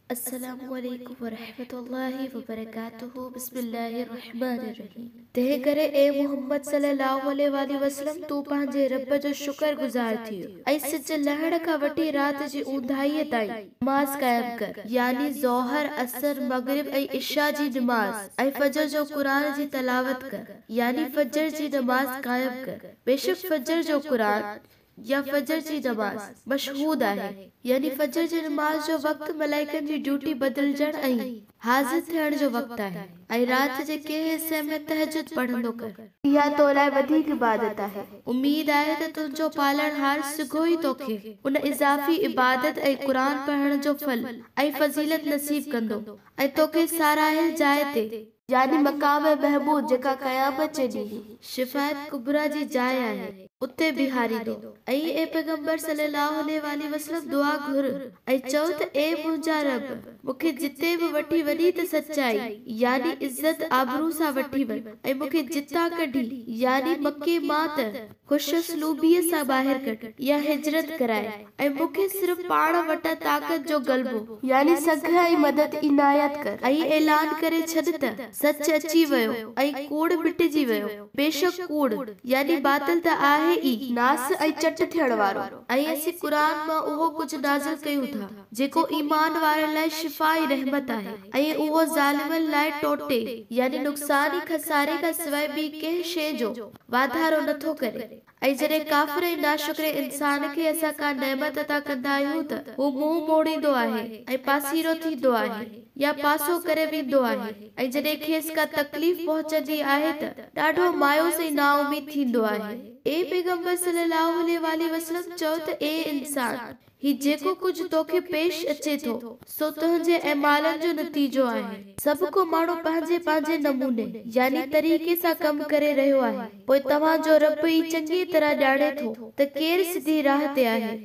अस्सलामुअलैकुम वरहमतुल्लाहि वबरकातुहू बिस्मिल्लाहिर्रहमानिर्रहीम। तंहिं करे ए मोहम्मद सल्लल्लाहु अलैहि वसल्लम तू पंहिंजे रब जो शुक्रगुज़ार थियो ऐं सिज लहण खां वठी रात जी ऊंधाईअ ताईं नमाज़ क़ाइम कर, यानी ज़ोहर, असर, मगरिब ऐं इशा जी नमाज़ ऐं फजर जो क़ुरान जी तलावत कर, यानी फजर जी नमाज़ क़ाइम कर। बेशक फजर जो क़ुरान या फजर जी नमाज मशहूद है, यानी फजर जी नमाज जो वक्त मलाइकन जी ड्यूटी बदलजण ऐं हाजिर थियण जो वक्त है ऐं रात जे के हिस्से में तहज्जुद पढ़ंदो कर। इहा तो लाइ वधीक इबादत है। उम्मीद आहे त तुंहिंजो पालणहार सिगो ई तोखे उन इज़ाफ़ी इबादत ऐं क़ुरान पढ़ण जो फल ऐं फज़ीलत नसीब कंदो ऐं तोखे साराहिल जाइ ते, यानी मकाम महमूद जेका क़यामत जे ॾींहुं शिफ़ाअत कुबरा जी जाइ आहे, उते बिहारींदो। ऐं ए पैगंबर सल्लल्लाहु अलैहि वसल्लम दुआ घुर ऐं चओ त ए मुंहिंजा रब, मूंखे जिते बि वठी वञी त सचाई यानी इज्जत आबरू सां वठी वञ ऐं मूंखे जितां कढी यानी मके मां त खुशसलूबीअ सां ॿाहिरि कढ या हिजरत कराए ऐं मूंखे सिर्फ़ पाण वटां ताक़त जो ग़लबो यानी सघ ऐं मदद इनायत कर ऐं ऐलान करे छॾ त सच अची वियो ऐं कूड़ मिटिजी वियो। बेशक कूड़ यानी बातिल त आहे ई नास ऐं चट थियण वारो। ऐं असीं क़ुरान मां उहो कुझु नाज़िल कयूं था जेको ईमान वारनि लाइ शिफ़ा ऐं रहमत आहे ऐं उहो ज़ालिमनि लाइ टोटे यानी नुक़सान ऐं खसारे खां सवाइ ॿी कंहिं शइ जो वाधारो नथो करे। ऐं जॾहिं काफ़िर ऐं नाशुक्रे इंसान खे असां का नेमत अता कंदा आहियूं त हू मुंहुं मोड़ींदो आहे ऐं पासीरो थींदो आहे या पासो करे वेंदो आहे, ऐं जॾहिं खेसि का तकलीफ़ पहुचंदी आहे त ॾाढो मायूस ऐं नाउमीद थींदो आहे। ए पैगंबर सल्लल्लाहु अलैहि वसल्लम चओ त ए इंसान, ही जेको कुछ तोखे पेश अचे थो सो तुंहिंजे अमालनि जो नतीजो आहे। सभु को माण्हू पंहिंजे पंहिंजे नमूने यानी तरीक़े सां कम करे रहियो आहे। पोइ तव्हांजो रब ई चङी तरह ॼाणे थो त केरु सिधी राह ते आहे।